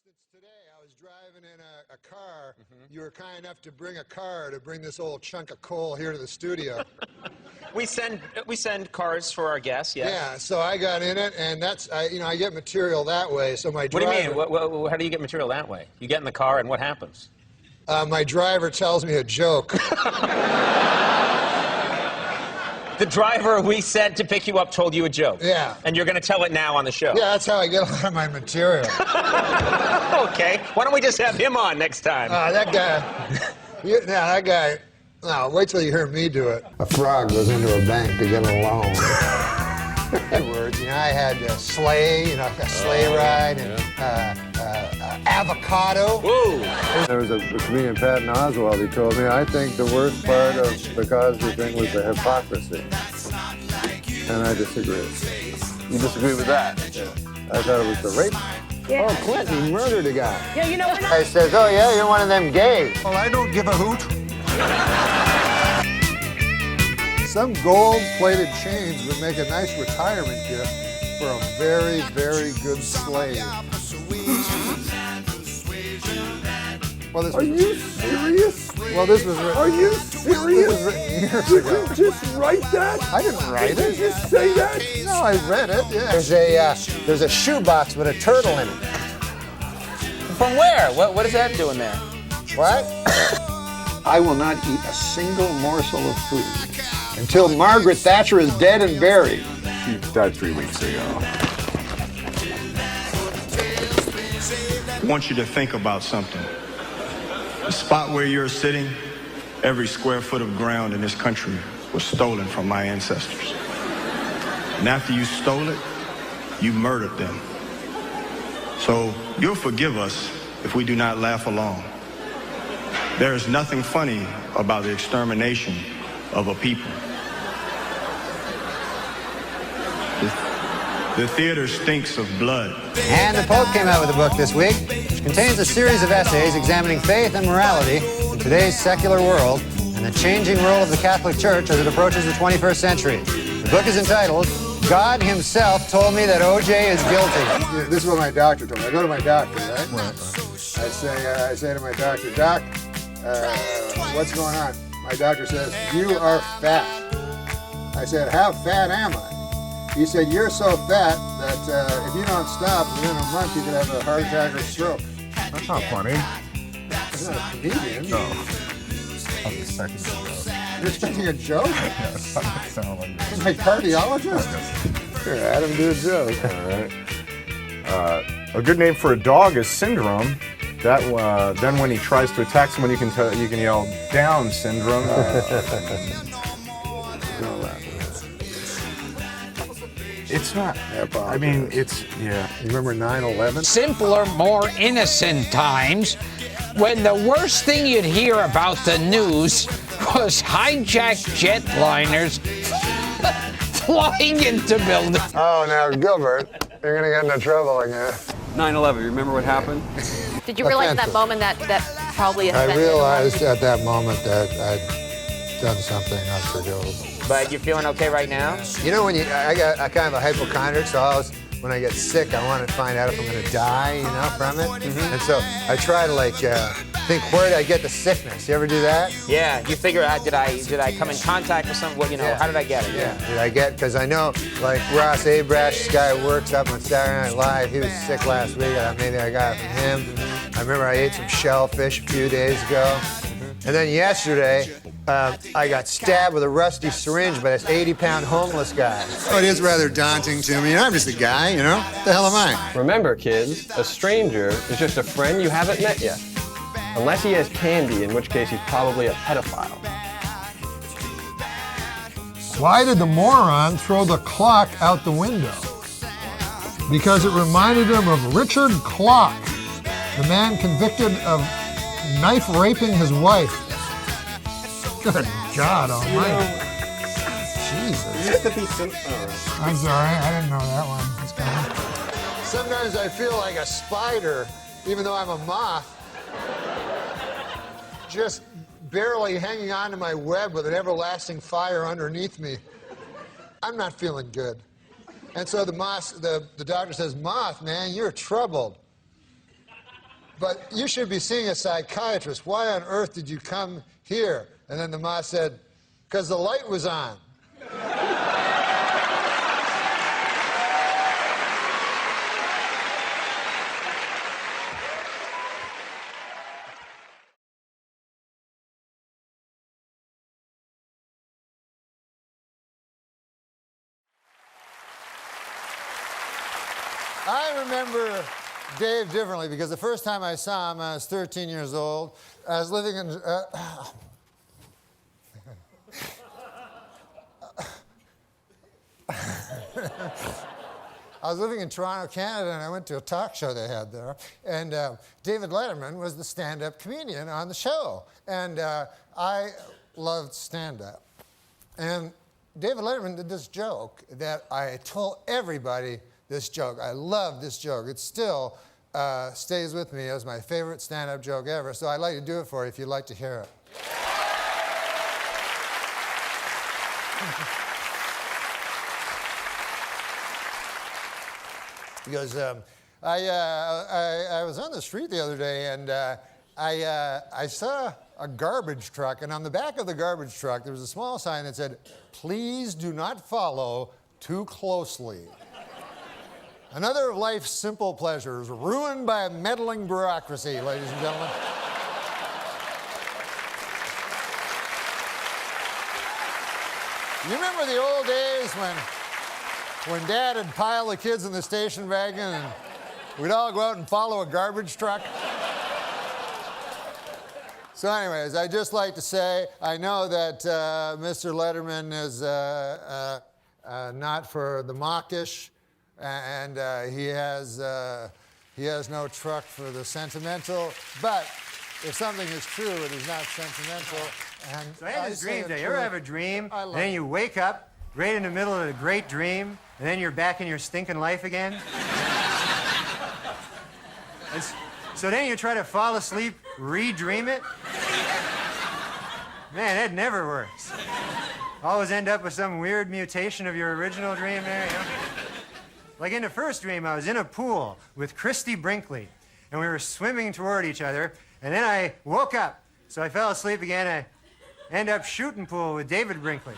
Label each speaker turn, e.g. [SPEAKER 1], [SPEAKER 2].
[SPEAKER 1] instance, today I was driving in a car. You were kind enough to bring a car to bring this old chunk of coal here to the studio.
[SPEAKER 2] We send cars for our guests, yes.
[SPEAKER 1] Yeah, so I got in it, and that's, I get material that way. So my driver...
[SPEAKER 2] What do you mean? How do you get material that way? You get in the car, and what happens?
[SPEAKER 1] My driver tells me a joke.
[SPEAKER 2] The driver we sent to pick you up told you a joke.
[SPEAKER 1] Yeah.
[SPEAKER 2] And you're going to tell it now on the show.
[SPEAKER 1] Yeah, that's how I get a lot of my material.
[SPEAKER 2] Okay. Why don't we just have him on next time?
[SPEAKER 1] That guy... No, wait till you hear me do it. A frog goes into a bank to get a loan. Words, I had a sleigh, a sleigh ride, and avocado.
[SPEAKER 2] Whoa!
[SPEAKER 3] There was a comedian, Pat Oswald, he told me, I think the worst part of the Cosby thing was the hypocrisy. And I disagree. You disagree with that? Yeah. I thought it was the rape.
[SPEAKER 1] Yeah. Oh, Clinton murdered a guy.
[SPEAKER 4] Yeah, we're not...
[SPEAKER 1] I says, oh yeah, you're one of them gays.
[SPEAKER 3] Well, I don't give a hoot.
[SPEAKER 1] Some gold-plated chains would make a nice retirement gift for a very, very good slave. Well,
[SPEAKER 3] Are you serious?
[SPEAKER 1] Well, this was written...
[SPEAKER 3] Are you serious?
[SPEAKER 1] This was written years
[SPEAKER 3] Did
[SPEAKER 1] ago.
[SPEAKER 3] you just write that?
[SPEAKER 1] I didn't write
[SPEAKER 3] Did
[SPEAKER 1] it.
[SPEAKER 3] you just say that?
[SPEAKER 1] No, I read it, yeah. There's a shoebox with a turtle in it.
[SPEAKER 2] From where? What is that doing there?
[SPEAKER 1] What?
[SPEAKER 5] I will not eat a single morsel of food until Margaret Thatcher is dead and buried.
[SPEAKER 3] She died 3 weeks ago.
[SPEAKER 6] I want you to think about something. The spot where you're sitting, every square foot of ground in this country was stolen from my ancestors. And after you stole it, you murdered them. So you'll forgive us if we do not laugh along. There is nothing funny about the extermination of a people. The theater stinks of blood.
[SPEAKER 1] And the Pope came out with a book this week, which contains a series of essays examining faith and morality in today's secular world and the changing role of the Catholic Church as it approaches the 21st century. The book is entitled, God Himself Told Me That O.J. is Guilty. This is what my doctor told me. I go to my doctor, right? I say to my doctor, Doc, what's going on? My doctor says, you are fat. I said, how fat am I? He said, you're so fat that if you don't stop, within a month you could have a heart attack or stroke.
[SPEAKER 3] That's not funny.
[SPEAKER 1] I'm not a comedian.
[SPEAKER 3] No. I'm expecting a joke.
[SPEAKER 1] You're expecting a joke?
[SPEAKER 3] Yeah, it sounds like this.
[SPEAKER 1] My cardiologist?
[SPEAKER 3] Here, Adam, do a joke. All right. A good name for a dog is Syndrome. That then when he tries to attack someone, you can yell Down Syndrome. It's not. I mean, it's, yeah.
[SPEAKER 1] You remember 9/11?
[SPEAKER 4] Simpler, more innocent times when the worst thing you'd hear about the news was hijacked jetliners flying into buildings.
[SPEAKER 1] Oh, now, Gilbert, you're going to get into trouble again.
[SPEAKER 5] 9/11, you remember what happened?
[SPEAKER 7] Did you realize at that moment that probably
[SPEAKER 1] I
[SPEAKER 7] offended
[SPEAKER 1] realized at that moment that I'd done something unforgivable.
[SPEAKER 2] But you're feeling okay right now?
[SPEAKER 1] You know, when I kind of a hypochondriac, so when I get sick, I want to find out if I'm going to die, from it. Mm-hmm. And so I try to think, where did I get the sickness? You ever do that?
[SPEAKER 2] Yeah. You figure out, did I come in contact with someone? How did I get it?
[SPEAKER 1] Yeah. Did I get? Because I know, Ross Abrash, this guy who works up on Saturday Night Live, he was sick last week. I thought maybe I got it from him. I remember I ate some shellfish a few days ago. And then yesterday, I got stabbed with a rusty syringe by this 80-pound homeless guy. Oh, it is rather daunting to me. I'm just a guy, What the hell am I?
[SPEAKER 8] Remember, kids, a stranger is just a friend you haven't met yet. Unless he has candy, in which case he's probably a pedophile.
[SPEAKER 1] Why did the moron throw the clock out the window? Because it reminded him of Richard Clock, the man convicted of knife raping his wife. Good God Almighty. Jesus. I'm sorry, I didn't know that one was coming. Sometimes I feel like a spider, even though I'm a moth, just barely hanging on to my web with an everlasting fire underneath me. I'm not feeling good. And so the doctor says, Moth, man, you're troubled.
[SPEAKER 5] but you should be seeing a psychiatrist. Why on earth did you come here? And then the ma said, because the light was on. I remember Dave differently because the first time I saw him, I was 13 years old. I was living in... I was living in Toronto, Canada, and I went to a talk show they had there. And David Letterman was the stand-up comedian on the show. And I loved stand-up. And David Letterman did this joke that I told everybody this joke. I love this joke. It still stays with me as my favorite stand-up joke ever. So I'd like to do it for you if you'd like to hear it. He goes, I was on the street the other day and I saw a garbage truck, and on the back of the garbage truck there was a small sign that said, "Please do not follow too closely. Another of life's simple pleasures ruined by a meddling bureaucracy," ladies and gentlemen. You remember the old days when Dad would pile the kids in the station wagon and we'd all go out and follow a garbage truck? So anyways, I'd just like to say, I know that Mr. Letterman is not for the mawkish, and he has no truck for the sentimental, but if something is true, it is not sentimental. And
[SPEAKER 1] So I had this dream today. You ever have a dream, and then you wake up right in the middle of a great dream, and then you're back in your stinking life again? So then you try to fall asleep, re-dream it? Man, that never works. Always end up with some weird mutation of your original dream there, you know? Like in the first dream, I was in a pool with Christy Brinkley, and we were swimming toward each other, and then I woke up. So I fell asleep again. I end up shooting pool with David Brinkley.